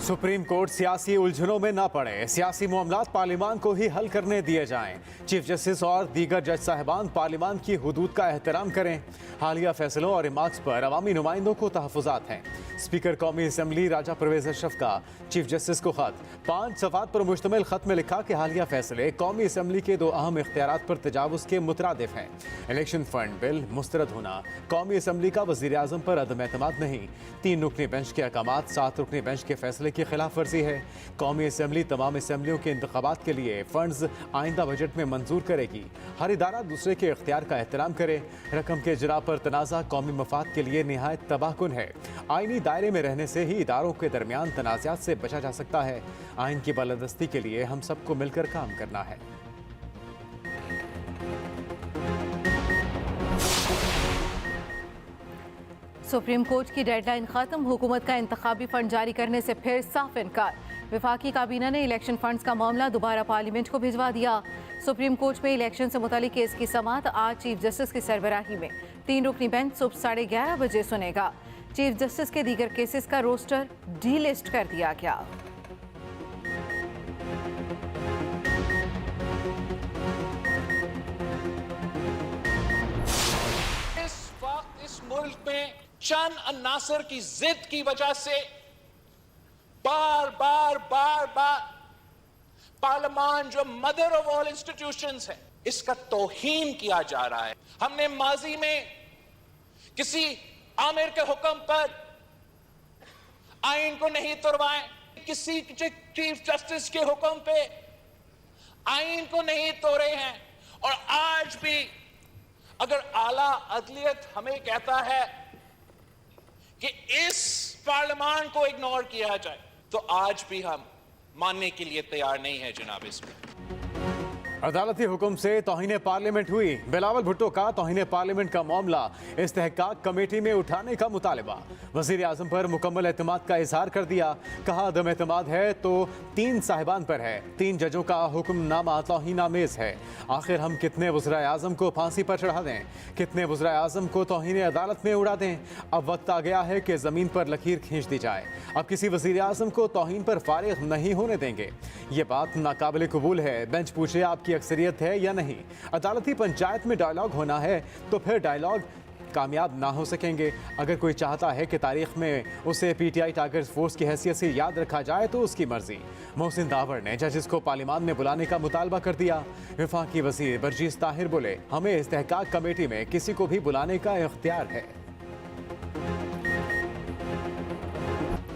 Supreme court सियासी उलझनों में न पड़े, सियासी मामलात पार्लियामान को ही हल करने दिए जाएं। चीफ जस्टिस और दीगर जज साहिबान पार्लियामान की हुदूद का एहतराम करें। हालिया फैसलों और रिमार्क्स पर अवामी नुमाइंदों को तहफ़्फ़ुज़ात हैं। स्पीकर कौमी असम्बली राजा परवेज़ अशरफ का चीफ जस्टिस को खत। 5 सफ़ात पर मुश्तमिल खत में लिखा कि हालिया फैसले कौमी असम्बली के 2 अहम इख्तियारात पर तजावुज़ के मुतरादिफ हैं। इलेक्शन फंड बिल मुस्तरद होना, कौमी असम्बली का वज़ीर आज़म पर अदम एतमाद नहीं, 3 रुकनी बेंच के अहकामात 7 रुकनी बेंच के फैसले की खिलाफ वर्जी है। कौमी असम्बली तमाम असम्बलियों के इंतखाबात के लिए फंड्स आइंदा बजट में मंजूर करेगी। हर इदारा दूसरे के इख्तियार का एहतराम करे। रकम के इजरा पर तनाज़ा कौमी मफाद के लिए निहायत तबाहकुन है। आइनी दायरे में रहने से ही इदारों के दरमियान तनाज़ात से बचा जा सकता है। आइन की बालादस्ती के लिए हम सबको मिलकर काम करना है। सुप्रीम कोर्ट की डेडलाइन खत्म, हुकूमत का इंतखाबी फंड जारी करने से फिर साफ इनकार। विफाकी काबीना ने इलेक्शन फंड्स का मामला दोबारा पार्लियामेंट को भिजवा दिया। सुप्रीम कोर्ट में इलेक्शन से मुतालिक केस की समाअत आज चीफ जस्टिस की सरबराही में 3 रुकनी बेंच सुबह 11:30 बजे सुनेगा। चीफ जस्टिस के दीगर केसेस का रोस्टर डी लिस्ट कर दिया गया। इस मुल्क में चंद अन्नासर की जिद की वजह से बार बार पार्लियामान जो मदर ऑफ ऑल इंस्टीट्यूशंस है, इसका तौहीन किया जा रहा है। हमने माजी में किसी आमिर के हुक्म पर आइन को नहीं तोड़वाए, किसी चीफ जस्टिस के हुक्म पे आइन को नहीं तोड़े हैं। और आज भी अगर आला अदलियत हमें कहता है कि इस पार्लियामान को इग्नोर किया जाए, तो आज भी हम मानने के लिए तैयार नहीं है जनाब। इसमें अदालती हुक्म से तौहीन पार्लियामेंट हुई। बिलावल भुट्टो का तौहीन पार्लियामेंट का मामला इस्तेहकाक कमेटी में उठाने का मुतालबा। वज़ीर आज़म पर मुकम्मल एतमाद का इजहार कर दिया। कहा अदम एतमाद है तो 3 साहिबान पर है। 3 जजों का हुक्मनामा तौहीन आमेज़ है। आखिर हम कितने वज़ीर आज़म को फांसी पर चढ़ा दें, कितने वज़ीर आज़म को तौहीन अदालत में उड़ा दें। अब वक्त आ गया है कि ज़मीन पर लकीर खींच दी जाए। अब किसी वज़ीर आज़म को तौहीन पर फारिग नहीं होने देंगे। ये बात नाकाबिल कबूल है। बेंच पूछे आपकी अक्सरियत है या नहीं। अदालती पंचायत में डायलॉग होना है तो फिर डायलॉग कामयाब ना हो सकेंगे। अगर कोई चाहता है कि तारीख में उसे पीटीआई टारगेट फोर्स की हैसियत से याद रखा जाए तो उसकी मर्जी। मोहसिन दावर ने जजेस को पार्लियामान में बुलाने का मुतालबा कर दिया। वफाकी वज़ीर बरजीस ताहिर बोले, हमें इस्तेहकाक कमेटी में किसी को भी बुलाने का इख्तियार है।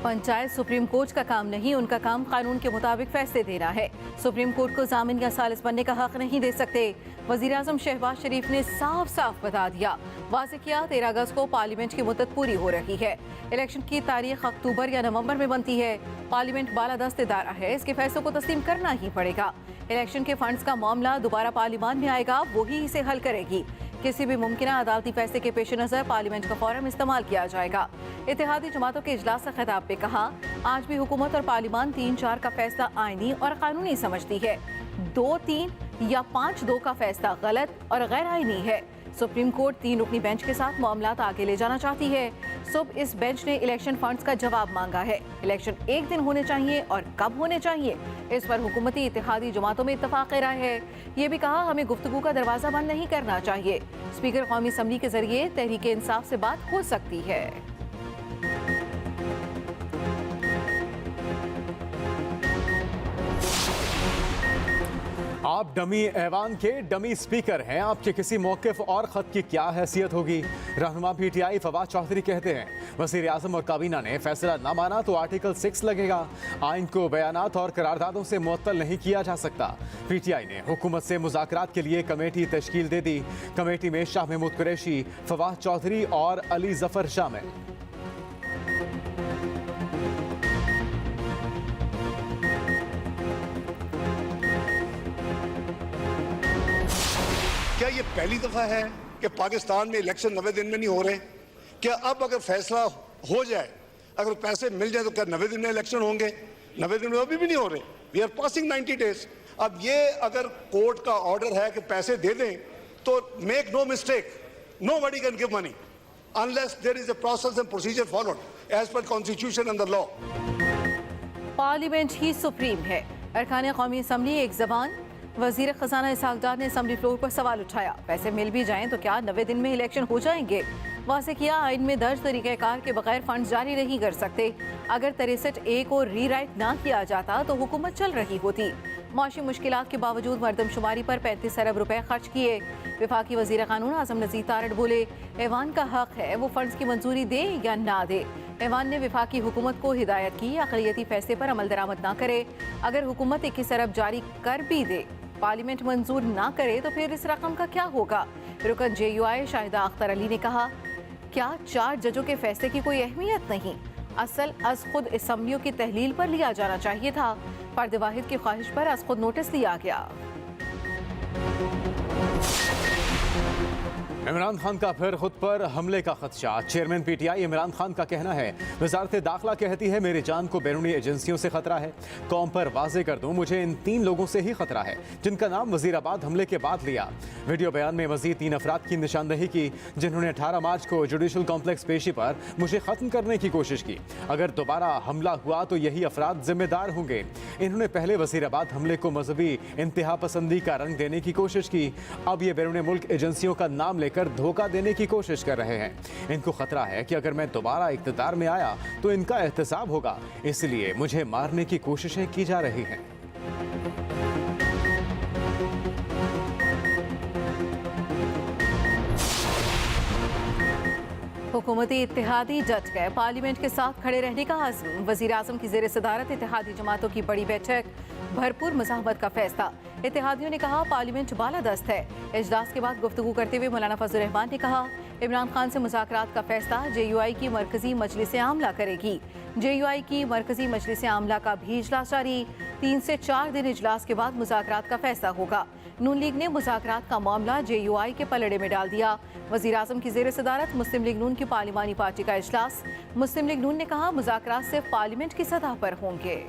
पंचायत सुप्रीम कोर्ट का काम नहीं, उनका काम कानून के मुताबिक फैसले देना है। सुप्रीम कोर्ट को जामिन या सालिस बनने का हक नहीं दे सकते। वज़ीर आज़म शहबाज शरीफ ने साफ साफ बता दिया, वाज़ेह किया 13 अगस्त को पार्लियामेंट की मुद्दत पूरी हो रही है। इलेक्शन की तारीख अक्टूबर या नवंबर में बनती है। पार्लियामेंट बालादस्त इदारा है, इसके फैसलों को तस्लीम करना ही पड़ेगा। इलेक्शन के फंड्स का मामला दोबारा पार्लियामान में आएगा, वही इसे हल करेगी। किसी भी मुमकिना अदालती फैसले के पेश नज़र पार्लियामेंट का फोरम इस्तेमाल किया जाएगा। इत्तेहादी जमातों के इजलास से खिताब पे कहा, आज भी हुकूमत और पार्लियामान 3-4 का फैसला आईनी और कानूनी समझती है। 2-3 या 5-2 का फैसला गलत और गैर आईनी है। सुप्रीम कोर्ट 3 रुकनी बेंच के साथ मामलात आगे ले जाना चाहती है। सुबह इस बेंच ने इलेक्शन फंड्स का जवाब मांगा है। इलेक्शन एक दिन होने चाहिए और कब होने चाहिए, इस पर हुकूमती इत्तेहादी जमातों में इत्तफाक राय है। ये भी कहा, हमें गुफ्तगू का दरवाजा बंद नहीं करना चाहिए। स्पीकर कौमी असम्बली के जरिए तहरीक इंसाफ से बात हो सकती है। आप डमी ऐवान के डमी स्पीकर हैं, आपके किसी मौक़िफ़ और ख़त की क्या हैसियत होगी। रहनुमा पीटीआई फवाद चौधरी कहते हैं, वज़ीर आज़म और काबीना ने फैसला ना माना तो आर्टिकल 6 लगेगा। आइन को बयानात और करारदादों से मुअत्तल नहीं किया जा सकता। पीटीआई ने हुकूमत से मुज़ाकरात के लिए कमेटी तश्कील दे दी। कमेटी में शाह महमूद कुरैशी, फवाद चौधरी और अली जफ़र शामिल। क्या ये पहली दफा है कि पाकिस्तान में इलेक्शन 90 दिन में नहीं हो रहे? क्या अब अगर फैसला हो जाए, अगर पैसे मिल जाए तो क्या 90 दिन में इलेक्शन होंगे? 90 दिन में अभी भी नहीं हो रहे। We are passing 90 days. अब ये अगर कोर्ट का ऑर्डर है कि पैसे दे दें तो make no mistake, nobody can give money unless there is a process and procedure followed as per constitution and the law. Parliament ही सुप्रीम है। अरकान कौमी असम्बली एक जबान। वजीर खजाना इसहाक डार ने असम्बली फ्लोर पर सवाल उठाया, पैसे मिल भी जाएं तो क्या 90 दिन में इलेक्शन हो जाएंगे? वाज़ेह किया, आइन में दर्ज तरीक़ाकार के बगैर फंड जारी नहीं कर सकते। अगर 63A को रीराइट ना किया जाता तो हुकूमत चल रही होती। माशी मुश्किलात के बावजूद मरदमशुमारी पर 35 अरब रुपए खर्च किए। वफाकी वजीर कानून आज़म नज़ीर तारड़ बोले, ऐवान का हक है वो फंड्स की मंजूरी दे या ना दे। ऐवान ने वफाकी हुकूमत को हिदायत की अक़लियती फैसले पर अमल दरामद ना करे। अगर हुकूमत 21 अरब जारी कर भी दे, पार्लियामेंट मंजूर ना करे तो फिर इस रकम का क्या होगा? रुकन JUI शाहिदा अख्तर अली ने कहा, क्या 4 जजों के फैसले की कोई अहमियत नहीं? असल अज खुद असम्बलियों की तहलील पर लिया जाना चाहिए था। फर्द वाहिद की ख्वाहिश पर अज खुद नोटिस दिया गया। इमरान खान का फिर खुद पर हमले का खदशा। चेयरमैन PTI इमरान खान का कहना है, वजारत दाखिला कहती है मेरी जान को बैरूनी एजेंसियों से खतरा है। कौम पर वाजे कर दूं, मुझे इन 3 लोगों से ही खतरा है जिनका नाम वजीराबाद हमले के बाद लिया। वीडियो बयान में मजीद 3 अफराद की निशानदही की जिन्होंने 18 मार्च को जुडिशल कॉम्प्लेक्स पेशी पर मुझे खत्म करने की कोशिश की। अगर दोबारा हमला हुआ तो यही अफराद जिम्मेदार होंगे। इन्होंने पहले वजीराबाद हमले को मजहबी इंतहा पसंदी का रंग देने की कोशिश की। अब ये बैरून मुल्क एजेंसियों का नाम लेकर धोखा देने की कोशिश कर रहे हैं। इनको खतरा है कि अगर मैं दोबारा इख्तियार में आया तो इनका एहतसाब होगा, इसलिए मुझे मारने की कोशिशें की जा रही हैं। हुकूमती इत्तेहादी डट गए, पार्लियामेंट के साथ खड़े रहने का आज़म। वज़ीर आज़म की ज़ेर सदारत इत्तेहादी जमातों की बड़ी बैठक, भरपूर मज़ाहमत का फैसला। इत्तेहादियों ने कहा पार्लियामेंट बालादस्त है। इजलास के बाद गुफ्तगू करते हुए मौलाना फजल रहमान ने कहा, इमरान खान से मुज़ाकरात का फैसला JUI की मरकजी मजलिस आमला करेगी। JUI की मरकजी मजलिस आमला का भी इजलास जारी। 3 से 4 दिन इजलास के बाद मुज़ाकरात का फैसला होगा। नून लीग ने मुज़ाकरात का मामला JUI के पलड़े में डाल दिया। वज़ीर आज़म की ज़ेर सदारत मुस्लिम लीग नून की पार्लिमानी पार्टी का इजलास। मुस्लिम लीग नून ने कहा मुज़ाकरात सिर्फ पार्लियामेंट की सतह पर होंगे।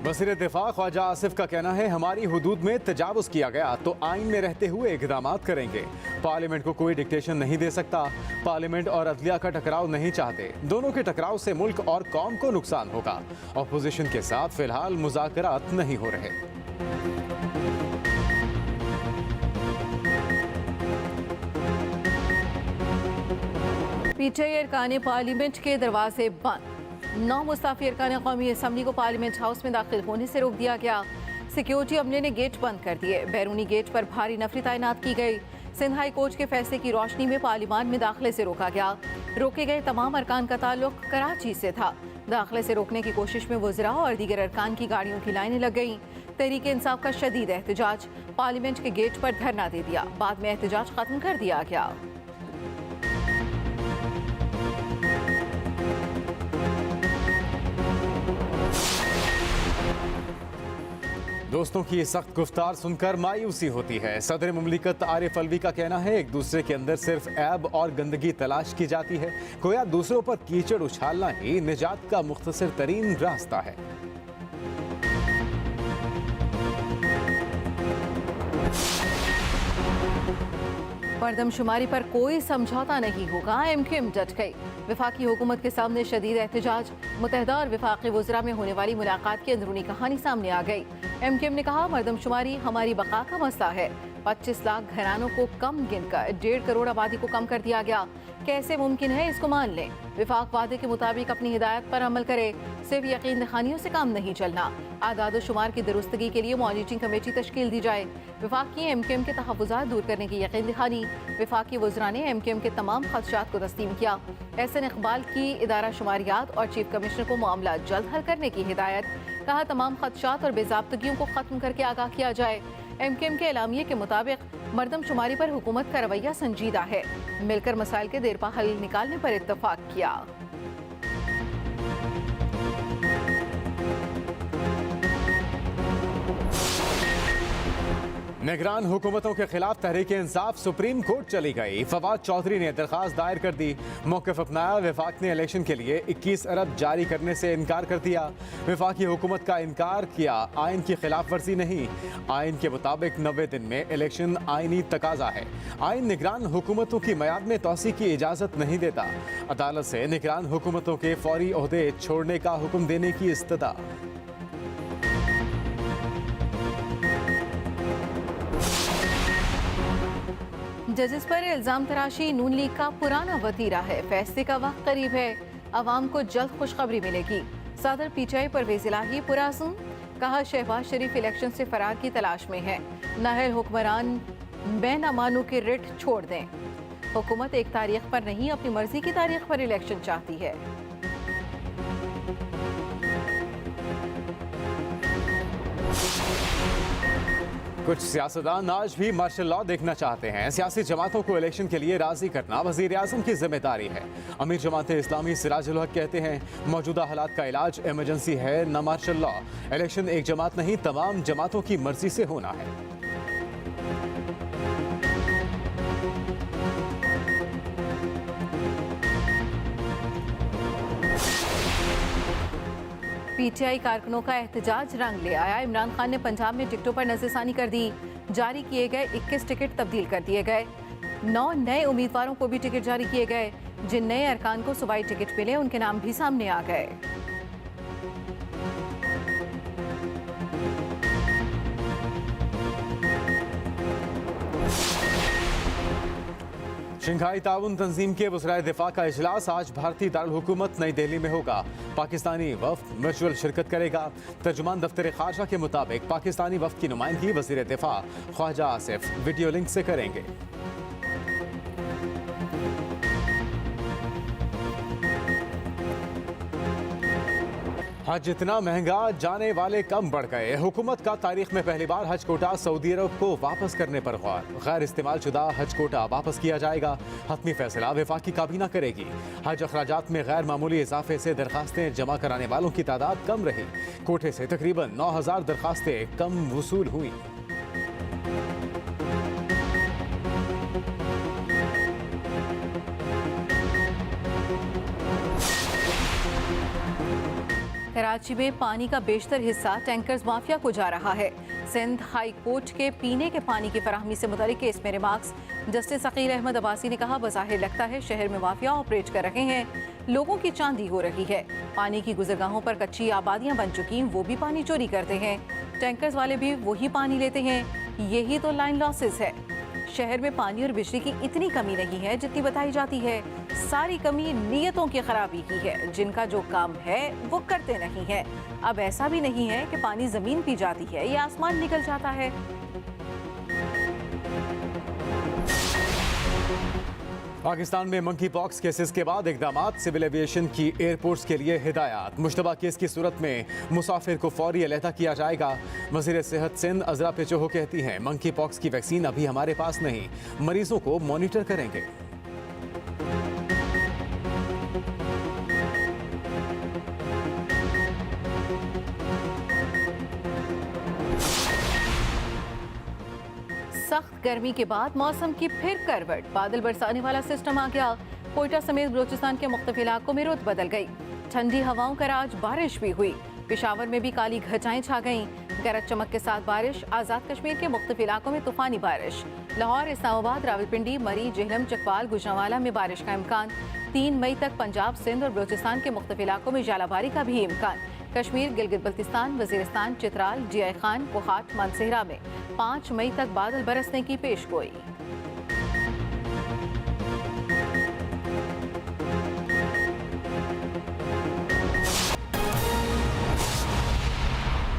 वज़ीर दिफा ख्वाजा आसिफ का कहना है, हमारी हुदूद में तजावुज़ किया गया तो आइन में रहते हुए इक़दामात करेंगे। पार्लियामेंट को कोई डिक्टेशन नहीं दे सकता। पार्लियामेंट और अदलिया का टकराव नहीं चाहते। दोनों के टकराव से मुल्क और कौम को नुकसान होगा। अपोजिशन के साथ फिलहाल मुज़ाकरात नहीं हो रहे। PTI अरकान पार्लियामेंट के दरवाजे बंद। 9 मुस्ताफी अरकान कौमी असम्बली को पार्लियामेंट हाउस में दाखिल होने से रोक दिया गया। सिक्योरिटी अमले ने गेट बंद कर दिए। बैरूनी गेट पर भारी नफरी तैनात की गई। सिंध हाई कोर्ट के फैसले की रोशनी में पार्लियामान में दाखिले से रोका गया। रोके गए तमाम अरकान का ताल्लुक कराची से था। दाखिले से रोकने की कोशिश में वज़रा और दीगर अरकान की गाड़ियों की लाइनें लग गईं। तहरीक इंसाफ का शदीद एहतजाज, पार्लियामेंट के गेट पर धरना दे दिया। बाद में एहतजाज खत्म कर दिया गया। दोस्तों की सख्त गुफ्तार सुनकर मायूसी होती है। सदर मुमलिकत आरिफ अलवी का कहना है, एक दूसरे के अंदर सिर्फ ऐब और गंदगी तलाश की जाती है। गोया दूसरों पर कीचड़ उछालना ही निजात का मुख्तसर तरीन रास्ता है। मरदमशुमारी पर कोई समझौता नहीं होगा, MQM डट गई। वफाकी हुकूमत के सामने शदीद एहतजाज। मुत्तहदा और वफाकी वज़रा में होने वाली मुलाकात की अंदरूनी कहानी सामने आ गई। MQM ने कहा मरदमशुमारी हमारी बका का मसला है। 25 लाख घरानों को कम गिनकर 1.5 करोड़ आबादी को कम कर दिया गया। कैसे मुमकिन है इसको मान लें। विफाक वादे के मुताबिक अपनी हिदायत पर अमल करे। सिर्फ यकीन दखानियों से काम नहीं चलना। आदाद शुमार की दुरुस्तगी के लिए मॉनिटरिंग कमेटी तश्कील दी जाए। विफाक की MQM के तहफ़्फ़ुज़ात दूर करने की यकीन दिखानी। विफाकी वज़रा ने MQM के तमाम खदशात को तस्लीम किया। एहसन इकबाल की इदारा शुमारियात और चीफ कमिश्नर को मामला जल्द हल करने की हिदायत। कहा तमाम खदशात और बेज़ाब्तगियों को ख़त्म करके आगाह किया जाए। MQM के एलामिये के मुताबिक मरदमशुमारी पर हुकूमत का रवैया संजीदा है। मिलकर मसाइल के देरपा हल निकालने पर इत्तफाक किया। निगरान हुकूमतों के खिलाफ तहरीक इंसाफ सुप्रीम कोर्ट चली गई। फवाद चौधरी ने दरखास्त दायर कर दी। मौक़िफ़ अपनाया। वफाक ने इलेक्शन के लिए 21 अरब जारी करने से इनकार कर दिया। वफाकी हुकूमत का इनकार किया आइन की खिलाफ वर्जी नहीं। आइन के मुताबिक 90 दिन में इलेक्शन आइनी तकाजा है। आइन निगरान हुकूमतों की मयाद में तोसी की इजाज़त नहीं देता। अदालत से निगरान हुकूमतों के फौरी ओहदे छोड़ने का हुक्म देने की इस्तदा। जजेस पर इल्जाम तराशी नून लीग का पुराना वतीरा है। फैसले का वक्त करीब है। अवाम को जल्द खुशखबरी मिलेगी। सदर पीटीआई परवेज इलाही पुराज़ुम। कहा शहबाज शरीफ इलेक्शन से फरार की तलाश में है। नाहल हुक्मरान बेनमानू के रिट छोड़ दें। हुकूमत एक तारीख पर नहीं अपनी मर्जी की तारीख पर इलेक्शन चाहती है। कुछ सियासतदान आज भी मार्शल लॉ देखना चाहते हैं। सियासी जमातों को इलेक्शन के लिए राजी करना वजीर आजम की जिम्मेदारी है। अमीर जमात इस्लामी सिराजुल हक कहते हैं मौजूदा हालात का इलाज इमरजेंसी है न मार्शल लॉ। इलेक्शन एक जमात नहीं तमाम जमातों की मर्जी से होना है। पीटीआई कारकुनों का एहतजाज रंग ले आया। इमरान खान ने पंजाब में टिकटों पर नजरसानी कर दी। जारी किए गए 21 टिकट तब्दील कर दिए गए। 9 नए उम्मीदवारों को भी टिकट जारी किए गए। जिन नए अरकान को सूबाई टिकट मिले उनके नाम भी सामने आ गए। शंघाई ताउन तंजीम के वज़राए दिफा का इजलास आज भारतीय दारुल हुकूमत नई दिल्ली में होगा। पाकिस्तानी वफ़द वर्चुअल शिरकत करेगा। तर्जुमान दफ्तर ख़ारजा के मुताबिक पाकिस्तानी वफ़द की नुमाइंदगी वज़ीर दिफा ख्वाजा आसिफ वीडियो लिंक से करेंगे। हज इतना महंगा जाने वाले कम बढ़ गए। हुकूमत का तारीख में पहली बार हज कोटा सऊदी अरब को वापस करने पर गौर। गैर इस्तेमाल शुदा हज कोटा वापस किया जाएगा। हतमी फैसला वफाकी काबीना करेगी। हज अखराजात में गैर मामूली इजाफे से दरखास्तें जमा कराने वालों की तादाद कम रही। कोटे से तकरीबन 9000 दरखास्तें कम वसूल हुई। कराची में पानी का बेशतर हिस्सा टैंकर्स माफिया को जा रहा है। सिंध हाई कोर्ट के पीने के पानी की फराहमी से मुतालिक केस में रिमार्क्स जस्टिस अकील अहमद अब्बासी ने कहा बज़ाहिर लगता है शहर में माफिया ऑपरेट कर रहे हैं। लोगों की चांदी हो रही है। पानी की गुजरगाहों पर कच्ची आबादियां बन चुकी, वो भी पानी चोरी करते हैं। टैंकर्स वाले भी वही पानी लेते हैं। यही तो लाइन लॉसेस है। शहर में पानी और बिजली की इतनी कमी नहीं है जितनी बताई जाती है। सारी कमी नीयतों की खराबी की है। जिनका जो काम है वो करते नहीं है। अब ऐसा भी नहीं है कि पानी जमीन पी जाती है या आसमान निकल जाता है। पाकिस्तान में मंकी पॉक्स केसेस के बाद इकदामात। सिविल एविएशन की एयरपोर्ट्स के लिए हिदायत। मुश्तबा केस की सूरत में मुसाफिर को फौरी अलहदा किया जाएगा। वज़ीर सेहत सिंध अजरा पेचोहो कहती हैं मंकी पॉक्स की वैक्सीन अभी हमारे पास नहीं, मरीजों को मॉनिटर करेंगे। सख्त गर्मी के बाद मौसम की फिर करवट। बादल बरसाने वाला सिस्टम आ गया। कोयटा समेत बलूचिस्तान के मुख्तलिफ इलाकों में रुत बदल गई। ठंडी हवाओं का राज बारिश भी हुई। पेशावर में भी काली घटाएं छा गईं। गरज चमक के साथ बारिश। आज़ाद कश्मीर के मुख्तलिफ इलाकों में तूफानी बारिश। लाहौर, इस्लामाबाद, रावलपिंडी, मरी, जेहलम, चकवाल, गुजरांवाला में बारिश का इम्कान। 3 मई तक पंजाब, सिंध और बलूचिस्तान के मुख्तलिफ इलाकों में जालाबारी का भी इम्कान। कश्मीर, गिलगित बल्तिस्तान, वजीरिस्तान, चित्राल, जिया खान, कोहाट, मानसेहरा में 5 मई तक बादल बरसने की पेशगोई।